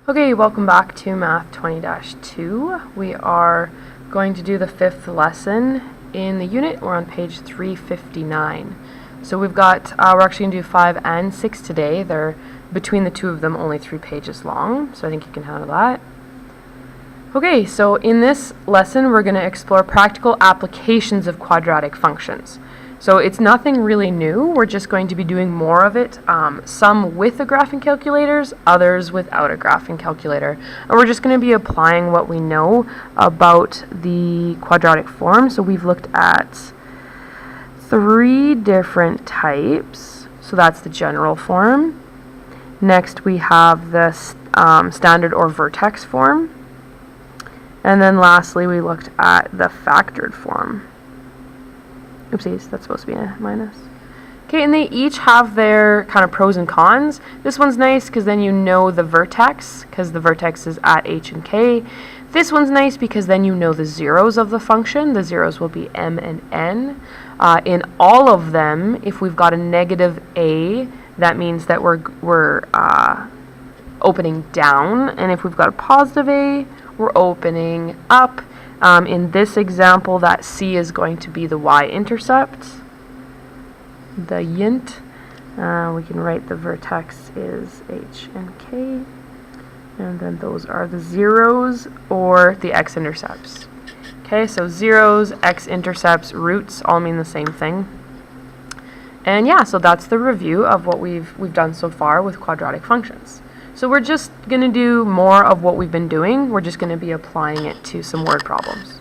Okay, welcome back to Math 20-2. We are going to do the fifth lesson in the unit. We're on page 359. So we're actually going to do 5 and 6 today. They're, between the two of them, only 3 pages long, so I think you can handle that. Okay, so in this lesson, we're going to explore practical applications of quadratic functions. So it's nothing really new. We're just going to be doing more of it, some with the graphing calculators, others without a graphing calculator. And we're just going to be applying what we know about the quadratic form. So we've looked at 3 different types. So that's the general form. Next we have the standard or vertex form. And then lastly we looked at the factored form. Oopsies, that's supposed to be a minus. Okay, and they each have their kind of pros and cons. This one's nice because then you know the vertex, because the vertex is at h and k. This one's nice because then you know the zeros of the function. The zeros will be m and n. In all of them, if we've got a negative a, that means that we're opening down, and if we've got a positive a, we're opening up. In this example, that c is going to be the y-intercept, the yint. We can write the vertex is h and k, and then those are the zeros or the x-intercepts. Okay, so zeros, x-intercepts, roots all mean the same thing. And yeah, so that's the review of what we've done so far with quadratic functions. So we're just going to do more of what we've been doing. We're just going to be applying it to some word problems.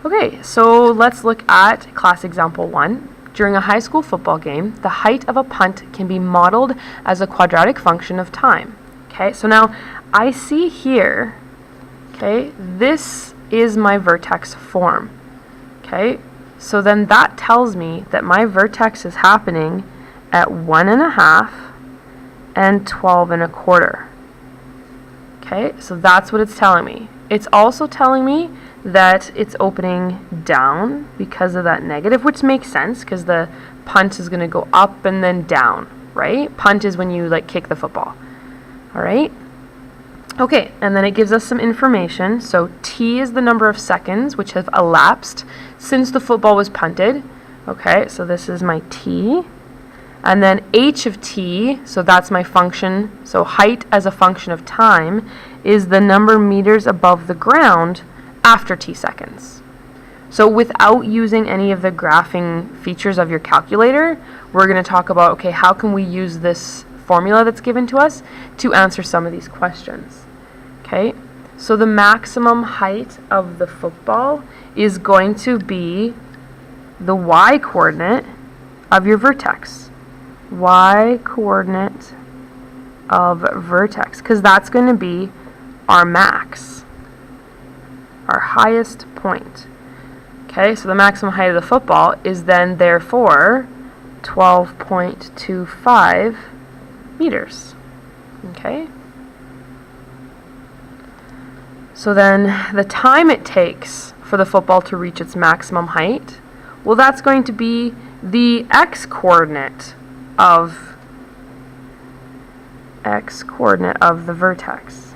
Okay, so let's look at class example 1. During a high school football game, the height of a punt can be modeled as a quadratic function of time. Okay, so now I see here, okay, this is my vertex form. Okay, so then that tells me that my vertex is happening at 1.5 and 12 1/4. Okay, so that's what it's telling me. It's also telling me that it's opening down because of that negative, which makes sense because the punt is going to go up and then down, right? Punt is when you kick the football. All right. Okay, and then it gives us some information. So t is the number of seconds which have elapsed since the football was punted. Okay, so this is my t. And then h of t, so that's my function. So height as a function of time is the number meters above the ground after t seconds. So without using any of the graphing features of your calculator, we're going to talk about, okay, how can we use this formula that's given to us to answer some of these questions. Okay, so the maximum height of the football is going to be the y-coordinate of your vertex. Y-coordinate of vertex, because that's going to be our max, our highest point. Okay, so the maximum height of the football is then therefore 12.25 meters. Okay, so then the time it takes for the football to reach its maximum height, well, that's going to be the x-coordinate of the vertex.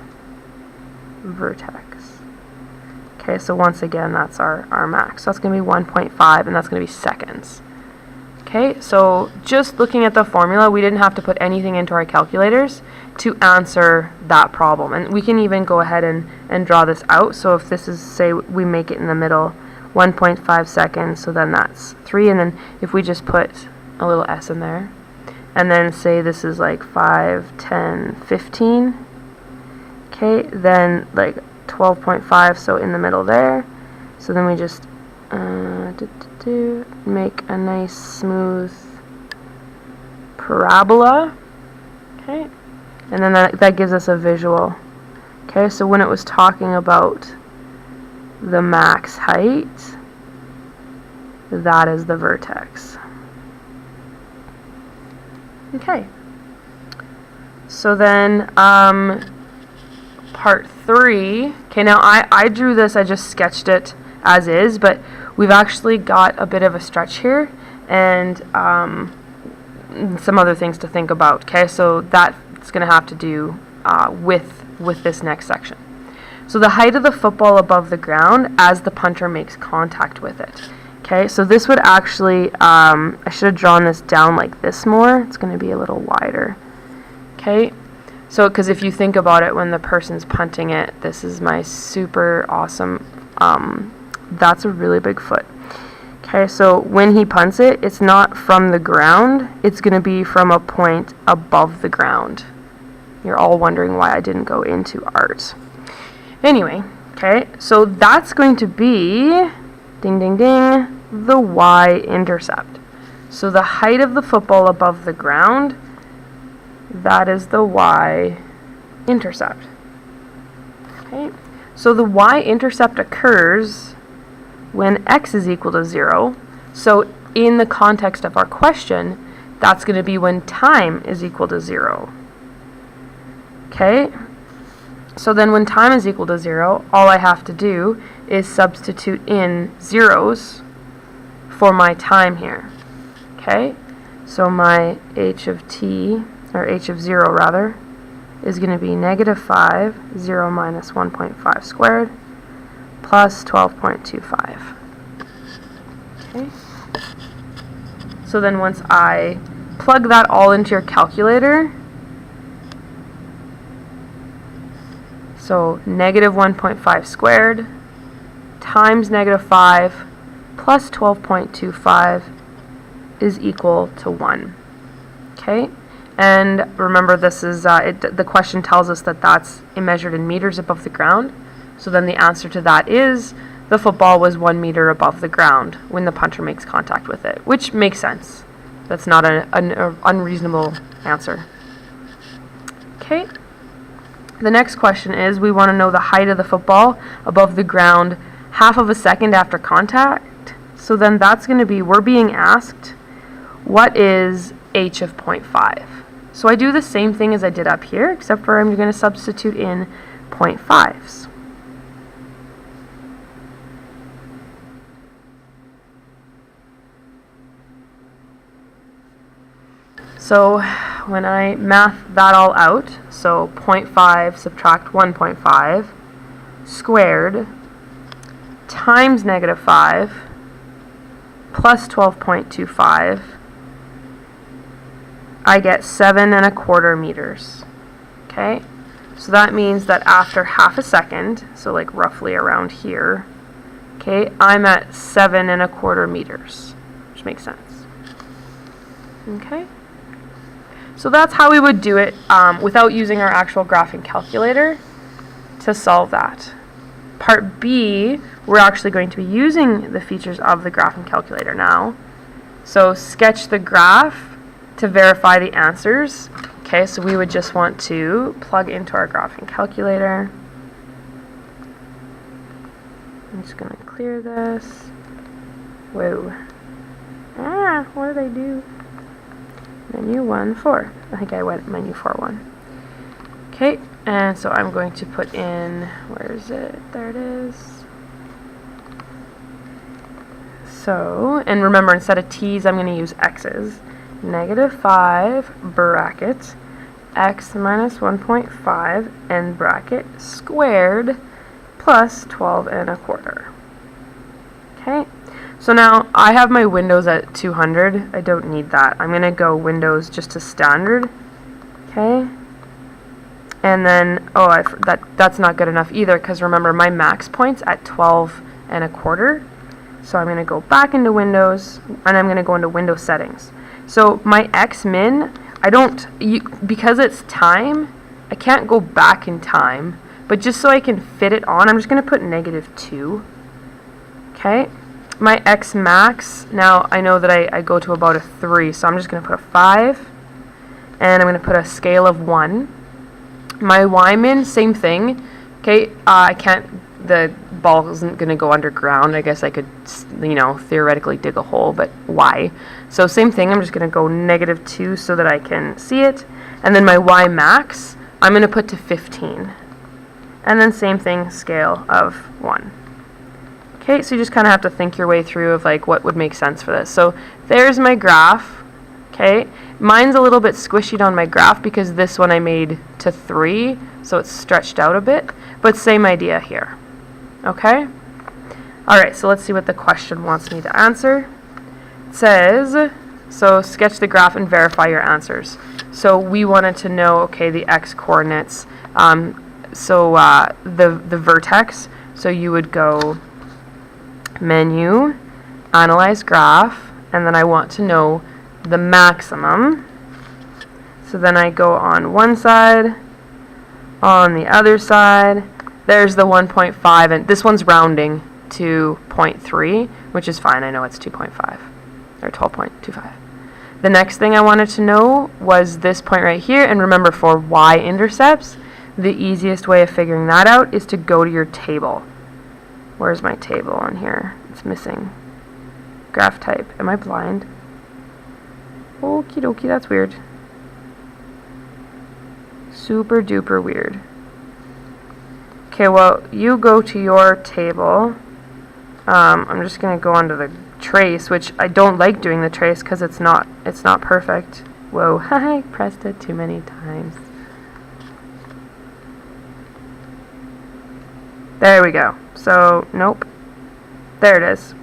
Okay, so once again, that's our max. So that's going to be 1.5, and that's going to be seconds. Okay, so just looking at the formula, we didn't have to put anything into our calculators to answer that problem. And we can even go ahead and draw this out. So if this is, say, we make it in the middle, 1.5 seconds, so then that's 3. And then if we just put a little s in there, and then say this is 5, 10, 15. Okay, then 12.5, so in the middle there. So then we just make a nice smooth parabola. Okay, and then that gives us a visual. Okay, so when it was talking about the max height, that is the vertex. Okay, so then part 3. Okay, now I drew this, I just sketched it as is, but we've actually got a bit of a stretch here and some other things to think about. Okay, so that's going to have to do with this next section. So the height of the football above the ground as the punter makes contact with it. Okay, so this would actually, I should have drawn this down like this more. It's going to be a little wider. Okay, so because if you think about it, when the person's punting it, this is my super awesome, that's a really big foot. Okay, so when he punts it, it's not from the ground, it's going to be from a point above the ground. You're all wondering why I didn't go into art. Anyway, okay, so that's going to be, ding ding ding, the y-intercept. So the height of the football above the ground, that is the y-intercept. Okay, so the y-intercept occurs when x is equal to 0. So in the context of our question, that's going to be when time is equal to 0. Okay, so then when time is equal to 0, all I have to do is substitute in zeros for my time here. Okay, so my h of t, or h of 0 rather, is going to be -5, 0 minus 1.5 squared, plus 12.25. Okay. So then once I plug that all into your calculator, so -1.5 squared times -5 plus 12.25 is equal to 1. Okay, and remember this is, the question tells us that that's measured in meters above the ground. So then the answer to that is the football was 1 meter above the ground when the punter makes contact with it, which makes sense. That's not an unreasonable answer. Okay. The next question is, we want to know the height of the football above the ground half of a second after contact. So then that's going to be, we're being asked, what is h of 0.5? So I do the same thing as I did up here, except for I'm going to substitute in 0.5s. So when I math that all out, so 0.5 subtract 1.5 squared times -5 plus 12.25, I get 7¼ meters. Okay, so that means that after half a second, so like roughly around here, okay, I'm at 7¼ meters, which makes sense. Okay. So that's how we would do it without using our actual graphing calculator to solve that. Part B, we're actually going to be using the features of the graphing calculator now. So sketch the graph to verify the answers. Okay, so we would just want to plug into our graphing calculator. I'm just going to clear this. Whoa. Ah, what did I do? Menu 1, 4. I think I went menu 4, 1. Okay, and so I'm going to put in, where is it? There it is. So, and remember, instead of t's, I'm going to use x's. -5 bracket x minus 1.5 end bracket squared plus 12¼ Okay. So now I have my Windows at 200. I don't need that. I'm going to go Windows just to standard. Okay. And then, that's not good enough either, because remember my max point's at 12¼ So I'm going to go back into Windows, and I'm going to go into Windows settings. So my X-min, because it's time, I can't go back in time, but just so I can fit it on, I'm just going to put -2. Okay. My X max, now I know that I go to about a 3, so I'm just going to put a 5, and I'm going to put a scale of 1. My Y min, same thing. Okay, I can't, the ball isn't going to go underground. I guess I could, theoretically dig a hole, but why? So same thing, I'm just going to go -2 so that I can see it. And then my Y max, I'm going to put to 15. And then same thing, scale of 1. Okay, so you just kind of have to think your way through of like what would make sense for this. So there's my graph. Okay. Okay, mine's a little bit squishy on my graph because this one I made to 3, so it's stretched out a bit, but same idea here. Okay? Alright, so let's see what the question wants me to answer. It says, so sketch the graph and verify your answers. So we wanted to know, okay, the x coordinates, the vertex, so you would go menu, analyze graph, and then I want to know the maximum. So then I go on one side, on the other side, there's the 1.5, and this one's rounding to 0.3, which is fine, I know it's 2.5, or 12.25. The next thing I wanted to know was this point right here, and remember for y-intercepts, the easiest way of figuring that out is to go to your table. Where's my table on here? It's missing. Graph type. Am I blind? Okie dokie, that's weird. Super duper weird. Okay, well, you go to your table. I'm just going to go onto the trace, which I don't like doing the trace because it's not perfect. Whoa, I pressed it too many times. There we go. So, nope. There it is.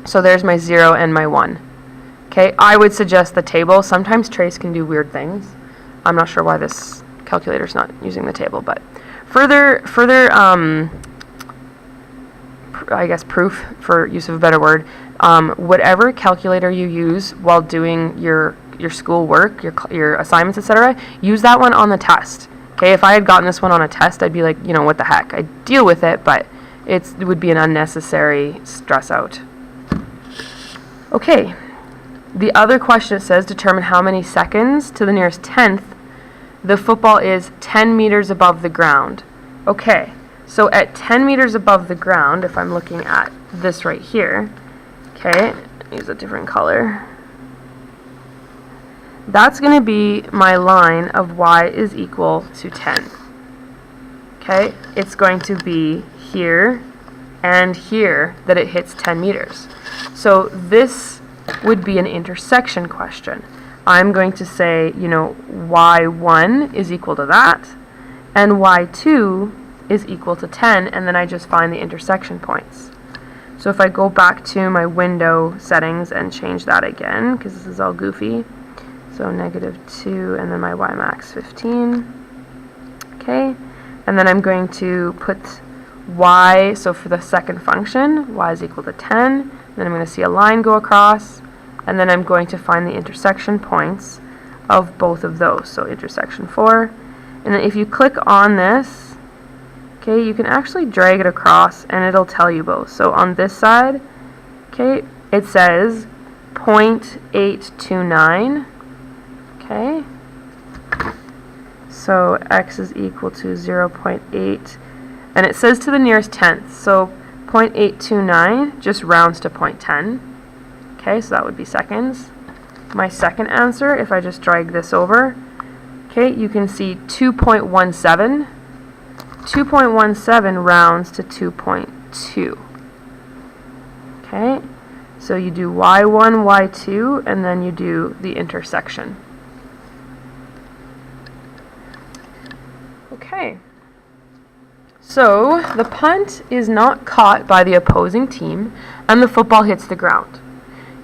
So there's my 0 and my 1. Okay, I would suggest the table. Sometimes trace can do weird things. I'm not sure why this calculator's not using the table, but further I guess proof, for use of a better word, whatever calculator you use while doing your school work, your assignments, etc., use that one on the test. Okay, if I had gotten this one on a test, I'd be like, you know, what the heck? I'd deal with it, but it would be an unnecessary stress out. Okay, the other question, it says, determine how many seconds to the nearest 10th the football is 10 meters above the ground. Okay, so at 10 meters above the ground, if I'm looking at this right here, okay, use a different color. That's going to be my line of y is equal to 10. Okay, it's going to be here and here that it hits 10 meters. So this would be an intersection question. I'm going to say, you know, y1 is equal to that, and y2 is equal to 10, and then I just find the intersection points. So if I go back to my window settings and change that again, because this is all goofy, so -2, and then my y max 15, okay, and then I'm going to put y, so for the second function, y is equal to 10, then I'm going to see a line go across, and then I'm going to find the intersection points of both of those, so intersection 4, and then if you click on this, okay, you can actually drag it across and it'll tell you both. So on this side, okay, it says 0.829, okay, so x is equal to 0.8, and it says to the nearest 10th, so 0.829 just rounds to 0.10, okay, so that would be seconds. My second answer, if I just drag this over, okay, you can see 2.17. 2.17 rounds to 2.2. Okay, so you do y1, y2, and then you do the intersection. Okay, so the punt is not caught by the opposing team, and the football hits the ground.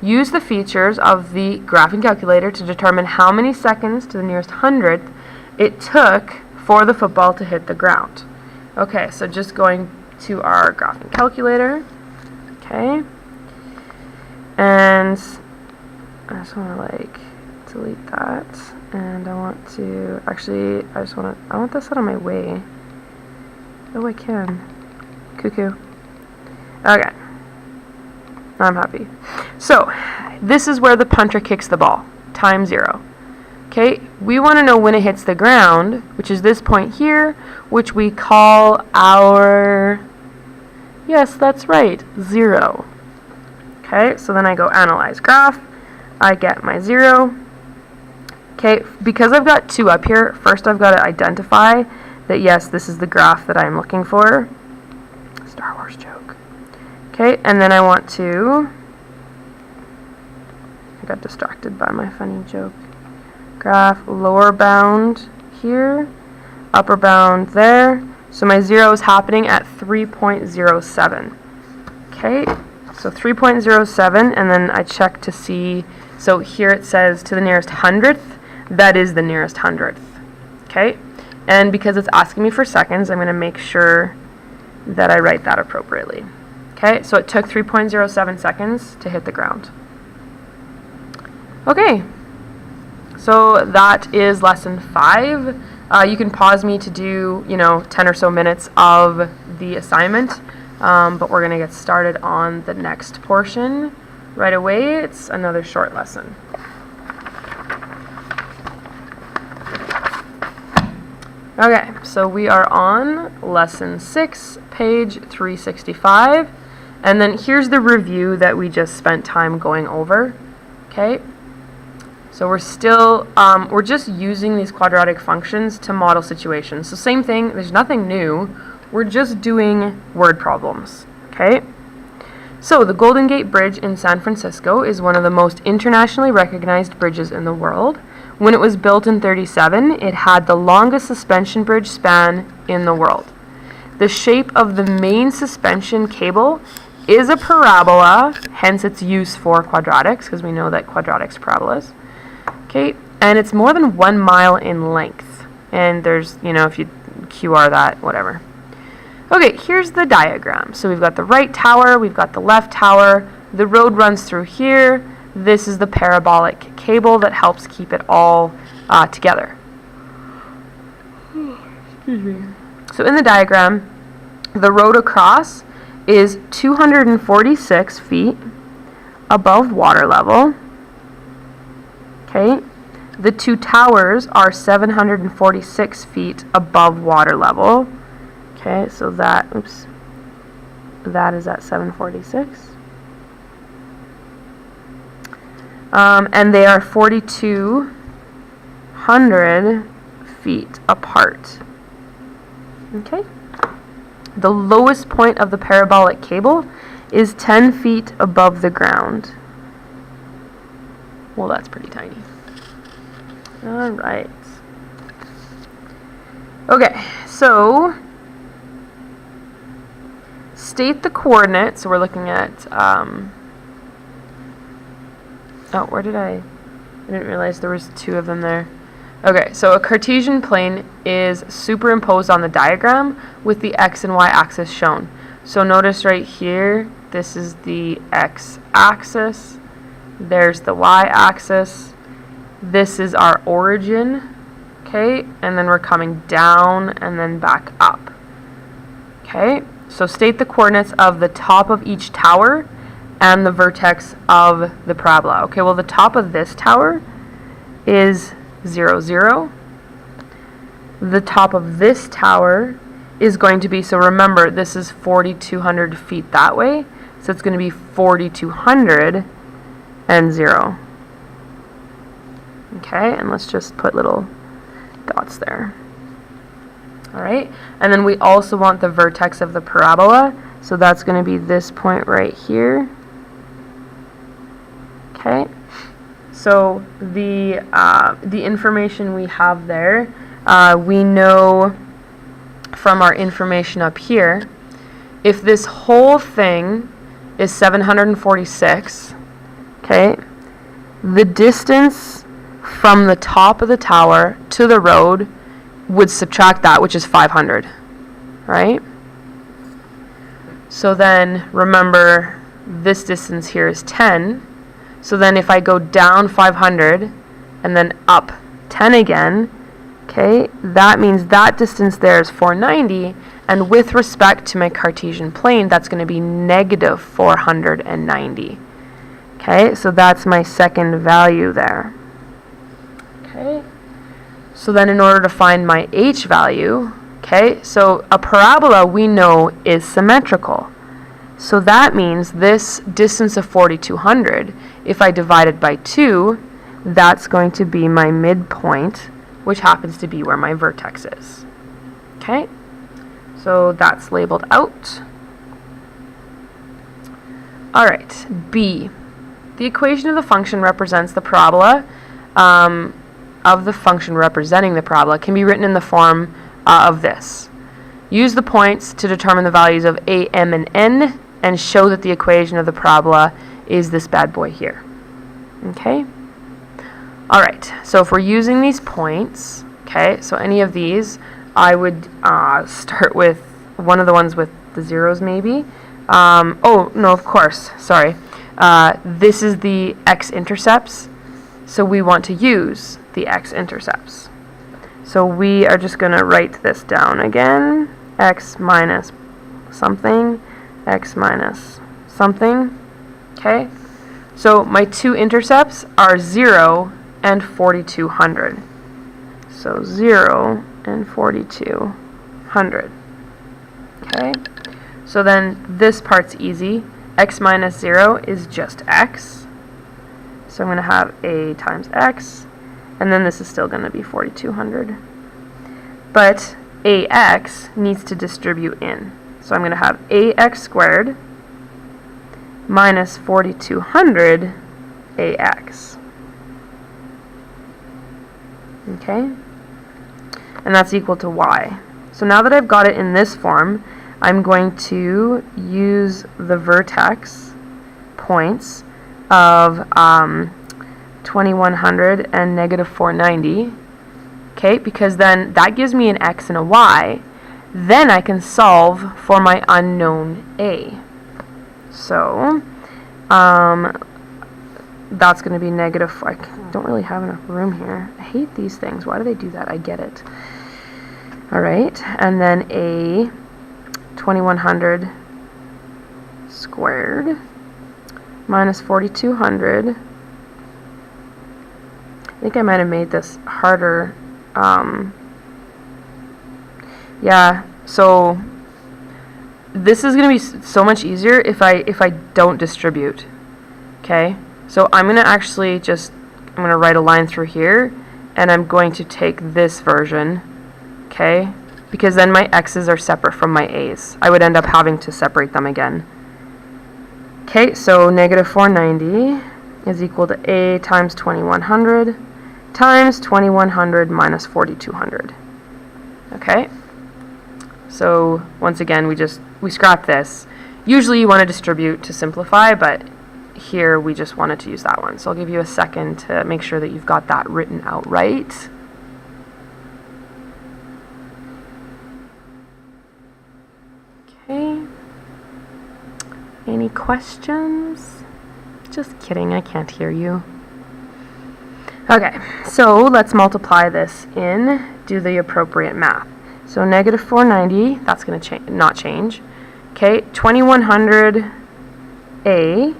Use the features of the graphing calculator to determine how many seconds to the nearest 100th it took for the football to hit the ground. Okay, so just going to our graphing calculator, okay, and I just want to like delete that, and I want to, actually, I want this out of my way. Oh, I can. Cuckoo. Okay. I'm happy. So, this is where the punter kicks the ball, time 0. Okay, we want to know when it hits the ground, which is this point here, which we call our, yes, that's right, 0. Okay, so then I go analyze graph, I get my 0. Okay, because I've got 2 up here, first I've got to identify that, yes, this is the graph that I'm looking for. Star Wars joke. Okay, and then I want to got distracted by my funny joke. Graph, lower bound here, upper bound there. So my 0 is happening at 3.07. Okay, so 3.07, and then I check to see, so here it says to the nearest hundredth, that is the nearest hundredth. Okay, and because it's asking me for seconds, I'm going to make sure that I write that appropriately. Okay, so it took 3.07 seconds to hit the ground. Okay, so that is lesson 5. You can pause me to do, 10 or so minutes of the assignment, but we're going to get started on the next portion right away. It's another short lesson. Okay, so we are on lesson 6, page 365, and then here's the review that we just spent time going over. Okay, so we're still, we're just using these quadratic functions to model situations. So same thing, there's nothing new, we're just doing word problems. Okay, so the Golden Gate Bridge in San Francisco is one of the most internationally recognized bridges in the world. When it was built in 1937, it had the longest suspension bridge span in the world. The shape of the main suspension cable is a parabola, hence its use for quadratics, because we know that quadratics parabolas. Okay, and it's more than 1 mile in length. And there's, if you QR that, whatever. Okay, here's the diagram. So we've got the right tower, we've got the left tower, the road runs through here. This is the parabolic cable that helps keep it all together. Excuse me. So in the diagram, the road across is 246 feet above water level. Okay, the two towers are 746 feet above water level. Okay, so that is at 746. And they are 4,200 feet apart. Okay. The lowest point of the parabolic cable is 10 feet above the ground. Well, that's pretty tiny. All right. Okay, so state the coordinates. So we're looking at where did I didn't realize there was 2 of them there. Okay, so a Cartesian plane is superimposed on the diagram with the x and y axis shown. So notice right here, this is the x-axis, there's the y-axis, this is our origin, okay, and then we're coming down and then back up. Okay, so state the coordinates of the top of each tower and the vertex of the parabola. Okay, well the top of this tower is 0, 0. The top of this tower is going to be, so remember this is 4,200 feet that way, so it's going to be 4,200 and 0. Okay, and let's just put little dots there. Alright, and then we also want the vertex of the parabola, so that's going to be this point right here. Okay, so the information we have there, we know from our information up here, if this whole thing is 746, okay, the distance from the top of the tower to the road would subtract that, which is 500, right? So then remember this distance here is 10. So then if I go down 500 and then up 10 again, okay, that means that distance there is 490, and with respect to my Cartesian plane, that's going to be negative 490. Okay, so that's my second value there. Okay, so then in order to find my h value, okay, so a parabola we know is symmetrical. So that means this distance of 4,200, if I divide it by 2, that's going to be my midpoint, which happens to be where my vertex is. Okay, so that's labeled out. Alright, B. the equation of the function represents the parabola of the function representing the parabola can be written in the form of this. Use the points to determine the values of a, m, and n, and show that the equation of the parabola is this bad boy here. Okay? Alright, so if we're using these points, okay, so any of these, I would start with one of the ones with the zeros maybe. Oh, no, of course, sorry. This is the x-intercepts, so we want to use the x-intercepts. So we are just going to write this down again. X minus something, x minus something. Okay? So my two intercepts are 0 and 4200. So 0 and 4200. Okay? So then this part's easy. X minus 0 is just x. So I'm going to have a times x. And then this is still going to be 4200. But ax needs to distribute in. So I'm going to have ax squared minus 4200 ax. Okay? And that's equal to y. So now that I've got it in this form, I'm going to use the vertex points of 2100 and negative 490, okay, because then that gives me an x and a y. Then I can solve for my unknown a. So that's going to be negative 4. I don't really have enough room here. I hate these things. Why do they do that? I get it. Alright, and then a 2100 squared minus 4200. I think I might have made this harder. Yeah, so this is going to be so much easier if I don't distribute. Okay, so I'm going to actually I'm going to write a line through here, and I'm going to take this version, okay, because then my x's are separate from my a's. I would end up having to separate them again. Okay, so negative 490 is equal to a times 2100 times 2100 minus 4200. Okay, so once again we scrap this. Usually you want to distribute to simplify, but here we just wanted to use that one. So I'll give you a second to make sure that you've got that written out right. Okay, any questions? Just kidding, I can't hear you. Okay, so let's multiply this in, do the appropriate math. So negative 490, that's going to not change. Okay, 2100 a,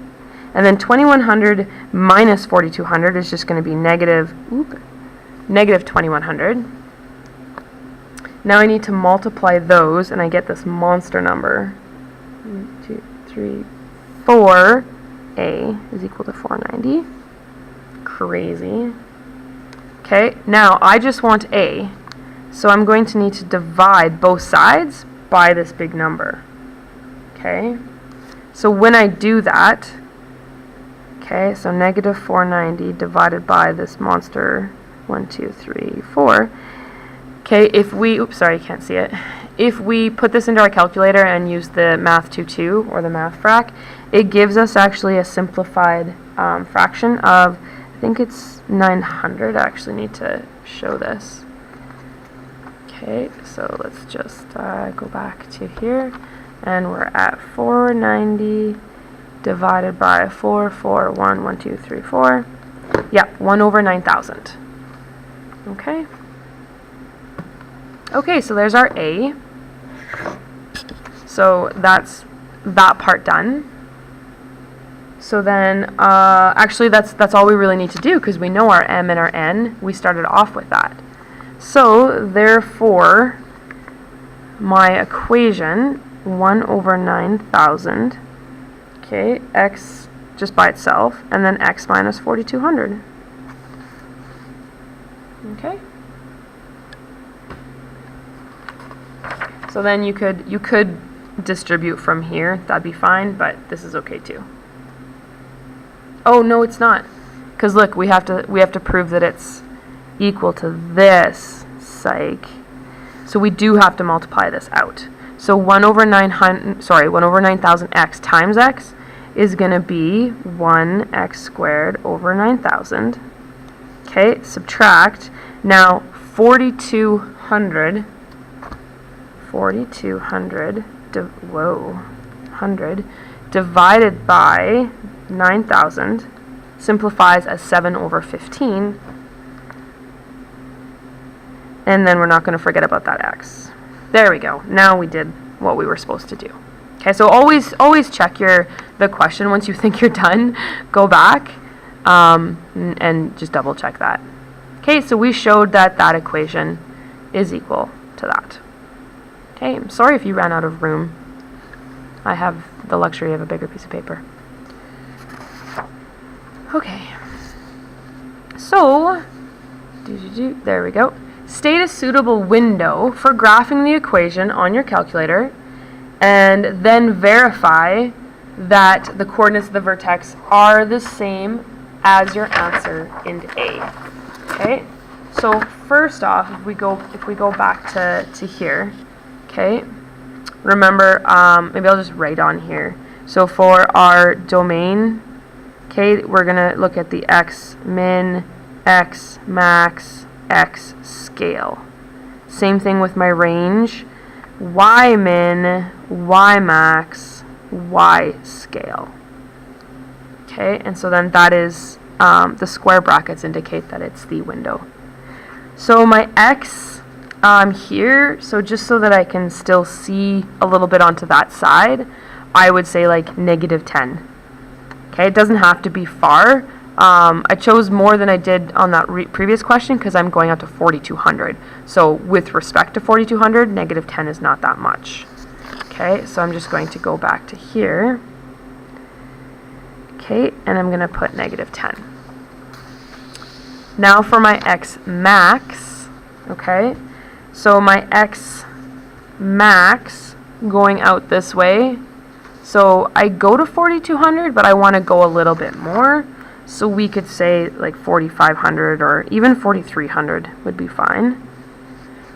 and then 2100 minus 4200 is just going to be negative 2100. Now I need to multiply those, and I get this monster number. 1, 2, 3, 4. A is equal to 490. Crazy. Okay, now I just want a, so I'm going to need to divide both sides by this big number. Okay, so when I do that, okay, so negative 490 divided by this monster 1, 2, 3, 4. Okay, if we, oops, sorry, you can't see it. If we put this into our calculator and use the math 22 or the math frac, it gives us actually a simplified fraction of, I think it's 900. I actually need to show this. Okay, so let's just go back to here, and we're at 490 divided by 4, 4, 1, 1, 2, 3, 4. Yeah, 1 over 9,000. Okay. Okay, so there's our A. So that's that part done. So then, actually that's all we really need to do, because we know our M and our N. We started off with that. So therefore, my equation, 1 over 9,000, okay, x just by itself, and then x minus 4,200. Okay. So then you could distribute from here. That'd be fine, but this is okay too. Oh, no, it's not. Because look, we have to prove that it's equal to this. Psych. So we do have to multiply this out. So 1 over 9,000x times x is going to be 1x squared over 9,000. Okay, subtract. Now 4,200 divided by 9,000 simplifies as 7 over 15. And then we're not going to forget about that x. There we go. Now we did what we were supposed to do. Okay, so always check the question once you think you're done. Go back and just double check that. Okay, so we showed that that equation is equal to that. Okay, I'm sorry if you ran out of room. I have the luxury of a bigger piece of paper. Okay, so there we go. State a suitable window for graphing the equation on your calculator, and then verify that the coordinates of the vertex are the same as your answer in A. Okay, so first off, if we go back to here, okay, remember, maybe I'll just write on here. So for our domain, okay, we're gonna look at the x min, x max, x scale. Same thing with my range, y min, y max, y scale. Okay, and so then that is the square brackets indicate that it's the window. So my x here, so just so that I can still see a little bit onto that side, I would say like -10. Okay, it doesn't have to be far. I chose more than I did on that previous question because I'm going out to 4,200. So with respect to 4,200, -10 is not that much. Okay, so I'm just going to go back to here. Okay, and I'm going to put -10. Now for my x max, okay, so my x max going out this way, so I go to 4,200, but I want to go a little bit more. So we could say like 4,500 or even 4,300 would be fine.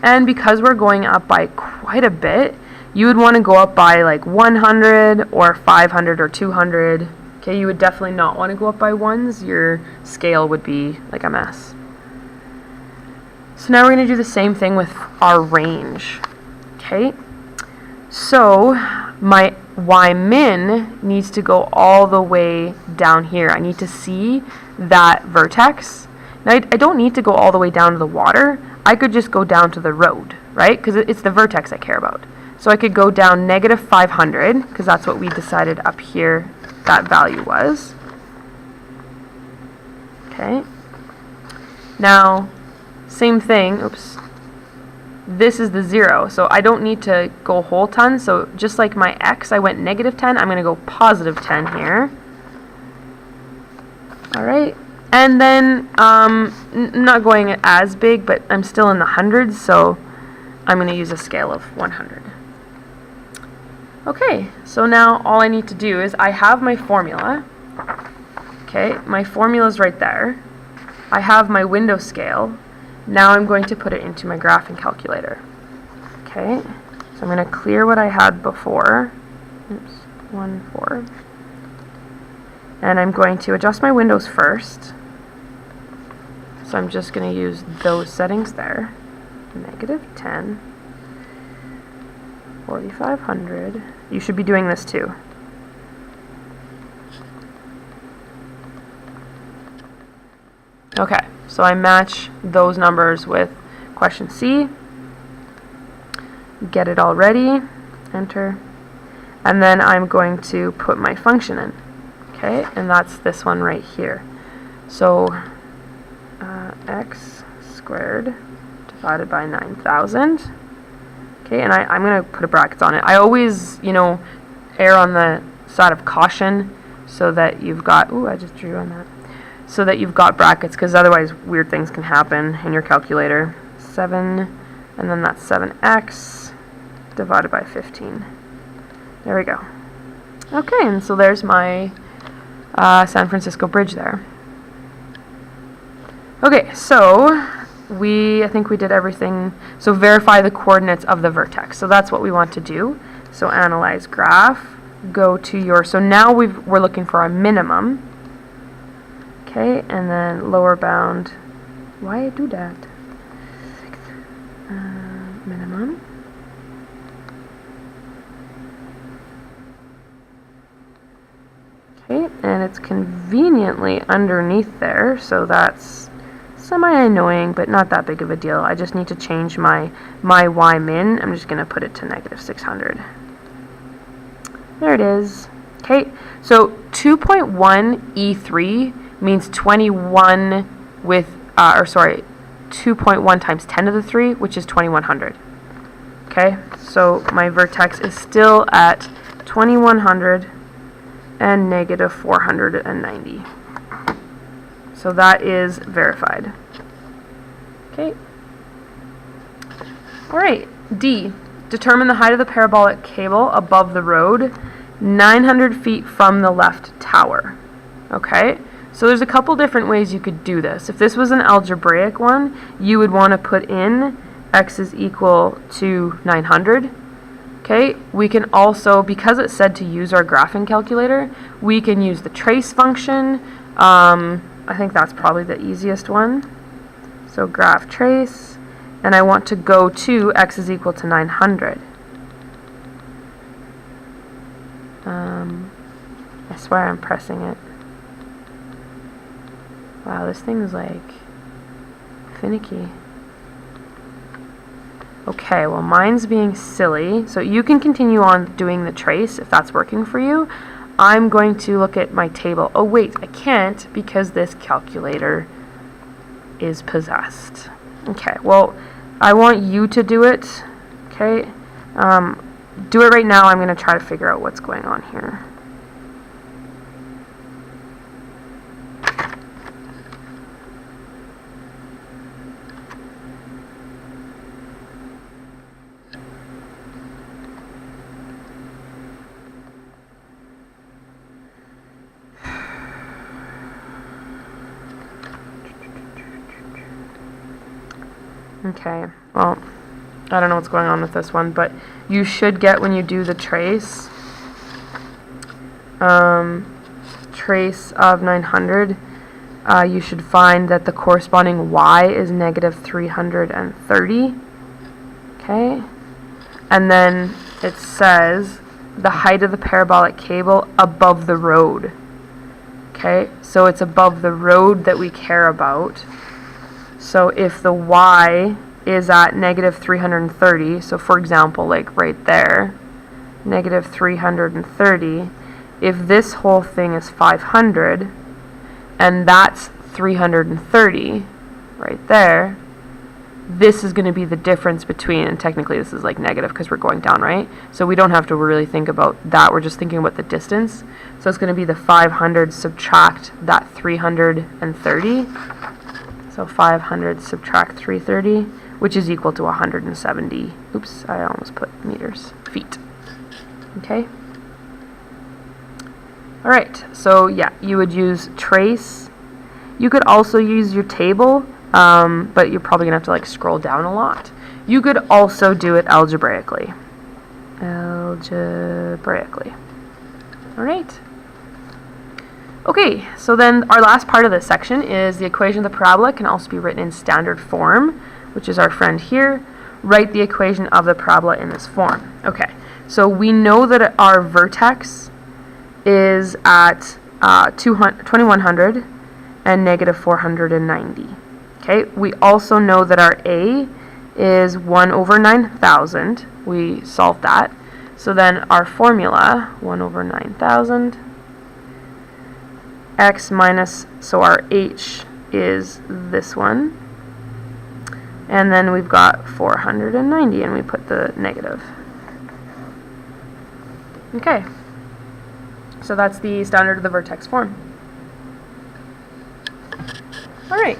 And because we're going up by quite a bit, you would want to go up by like 100 or 500 or 200. Okay, you would definitely not want to go up by ones. Your scale would be like a mess. So now we're going to do the same thing with our range. Okay, so my y min needs to go all the way down here. I need to see that vertex. Now I don't need to go all the way down to the water. I could just go down to the road, right? Because it's the vertex I care about. So I could go down -500, because that's what we decided up here that value was. Okay. Now, same thing, oops. This is the 0, so I don't need to go whole ton. So just like my x, I went -10, I'm going to go +10 here. Alright, and then not going as big, but I'm still in the hundreds, so I'm going to use a scale of 100. Okay, so now all I need to do is I have my formula. Okay, my formula is right there. I have my window scale. Now I'm going to put it into my graphing calculator. Okay, so I'm going to clear what I had before. Oops, 1, 4. And I'm going to adjust my windows first. So I'm just going to use those settings there. -10, 4,500. You should be doing this too. Okay, so I match those numbers with question C. Get it all ready. Enter. And then I'm going to put my function in. Okay, and that's this one right here. So x squared divided by 9,000. Okay, and I'm going to put a brackets on it. I always, err on the side of caution so that you've got, ooh, I just drew on that. So that you've got brackets, because otherwise weird things can happen in your calculator. 7, and then that's 7x divided by 15. There we go. Okay, and so there's my San Francisco Bridge there. Okay, so I think we did everything. So verify the coordinates of the vertex. So that's what we want to do. So analyze graph, go to your, so now we're looking for our minimum. Okay, and then lower bound. Why do that? Minimum. Okay, and it's conveniently underneath there, so that's semi-annoying, but not that big of a deal. I just need to change my y min. I'm just going to put it to -600. There it is. Okay, so 2.1 E3 means 21 with, 2.1 times 10 to the 3, which is 2100. Okay, so my vertex is still at 2100 and -490. So that is verified. Okay. Alright, D. Determine the height of the parabolic cable above the road 900 feet from the left tower. Okay, so there's a couple different ways you could do this. If this was an algebraic one, you would want to put in x is equal to 900. Okay, we can also, because it said to use our graphing calculator, we can use the trace function. I think that's probably the easiest one. So graph trace, and I want to go to x is equal to 900. I swear I'm pressing it. Wow, this thing is like finicky. Okay, well mine's being silly, so you can continue on doing the trace if that's working for you. I'm going to look at my table. Oh wait, I can't because this calculator is possessed. Okay, well, I want you to do it. Okay, do it right now. I'm going to try to figure out what's going on here. Okay, well, I don't know what's going on with this one, but you should get, when you do the trace, trace of 900, you should find that the corresponding y is -330. Okay, and then it says the height of the parabolic cable above the road. Okay, so it's above the road that we care about. So if the y is at -330, so for example, like right there, -330, if this whole thing is 500, and that's 330 right there, this is going to be the difference between, and technically this is like negative because we're going down, right? So we don't have to really think about that, we're just thinking about the distance. So it's going to be the 500 subtract that 330. So 500 subtract 330, which is equal to 170. Oops, I almost put meters. Feet. Okay? Alright, so yeah, you would use trace. You could also use your table, but you're probably going to have to like scroll down a lot. You could also do it algebraically. Alright. Okay, so then our last part of this section is the equation of the parabola can also be written in standard form, which is our friend here. Write the equation of the parabola in this form. Okay, so we know that our vertex is at 2100 and -490. Okay, we also know that our A is 1/9000. We solved that. So then our formula, 1/9000, x minus, so our h is this one, and then we've got 490, and we put the negative. Okay, so that's the standard of the vertex form. Alright,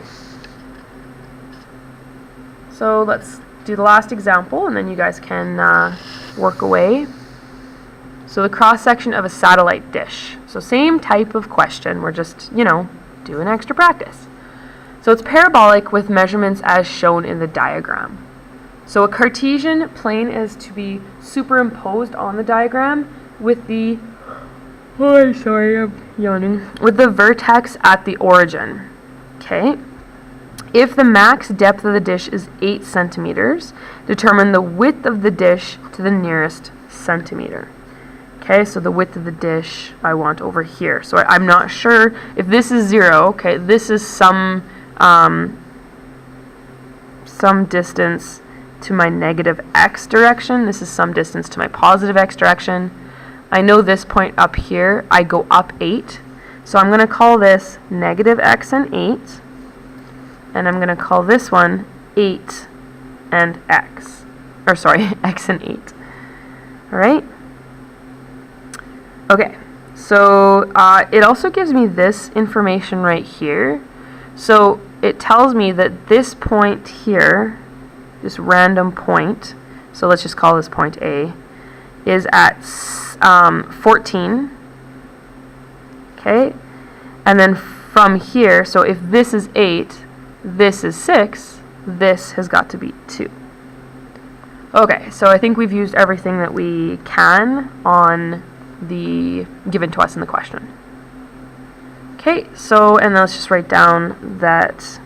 so let's do the last example, and then you guys can work away. So the cross-section of a satellite dish. So same type of question, we're just, doing extra practice. So it's parabolic with measurements as shown in the diagram. So a Cartesian plane is to be superimposed on the diagram with the, I'm yawning, with the vertex at the origin. Okay. If the max depth of the dish is 8 centimeters, determine the width of the dish to the nearest centimeter. Okay, so the width of the dish I want over here. So I'm not sure if this is 0. Okay, this is some distance to my negative x direction. This is some distance to my positive x direction. I know this point up here, I go up 8. So I'm going to call this negative x and 8. And I'm going to call this one 8 and x. Or sorry, x and 8. Alright? Okay, so it also gives me this information right here. So it tells me that this point here, this random point, so let's just call this point A, is at 14. Okay? And then from here, so if this is 8, this is 6, this has got to be 2. Okay, so I think we've used everything that we can on the given to us in the question. Okay, so, and let's just write down that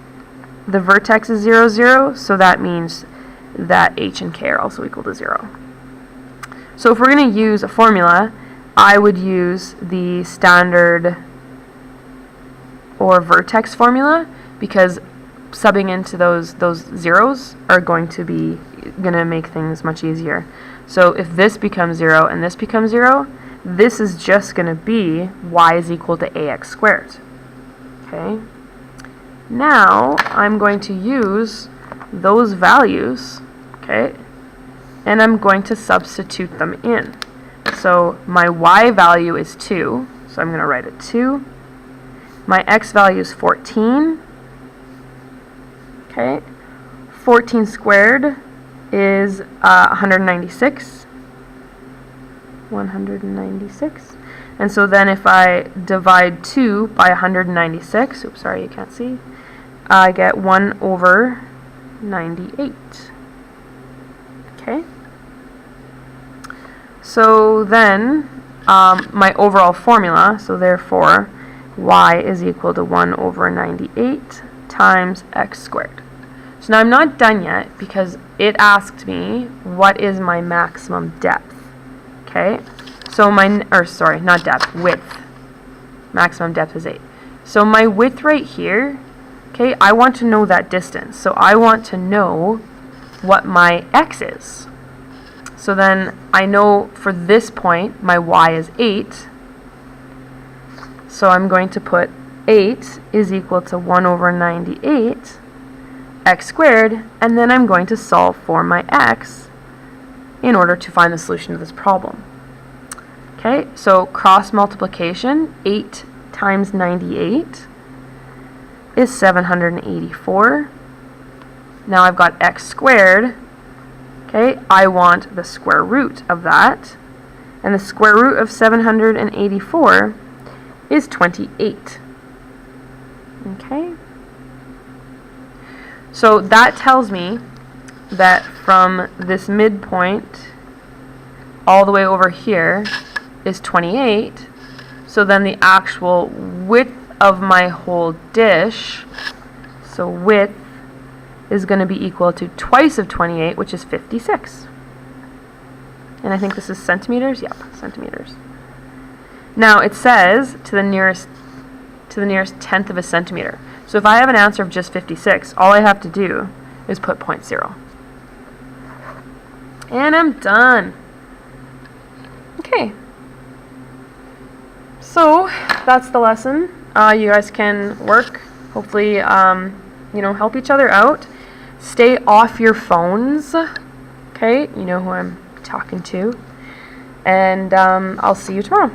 the vertex is 0, 0, so that means that h and k are also equal to 0. So if we're going to use a formula, I would use the standard or vertex formula, because subbing into those zeros are going to make things much easier. So if this becomes 0 and this becomes 0, this is just going to be y is equal to ax squared. Okay. Now I'm going to use those values, okay, and I'm going to substitute them in. So my y value is 2, so I'm going to write it 2. My x value is 14. Okay, 14 squared is 196. 196. And so then if I divide 2 by 196, oops, sorry, you can't see, I get 1 over 98. Okay. So then my overall formula, so therefore y is equal to 1 over 98 times x squared. So now I'm not done yet, because it asked me what is my maximum depth. Okay, so not depth, width. Maximum depth is 8. So my width right here, okay, I want to know that distance. So I want to know what my x is. So then I know for this point my y is 8. So I'm going to put 8 is equal to 1 over 98 x squared, and then I'm going to solve for my x in order to find the solution to this problem. Okay, so cross multiplication, 8 times 98 is 784. Now I've got x squared. Okay, I want the square root of that, and the square root of 784 is 28. Okay, so that tells me that from this midpoint all the way over here is 28. So then the actual width of my whole dish, so width is going to be equal to twice of 28, which is 56. And I think this is centimeters. Yep, centimeters. Now it says to the nearest tenth of a centimeter. So if I have an answer of just 56, all I have to do is put 0.0. And I'm done. Okay. So that's the lesson. You guys can work, hopefully, help each other out. Stay off your phones. Okay, you know who I'm talking to. And I'll see you tomorrow.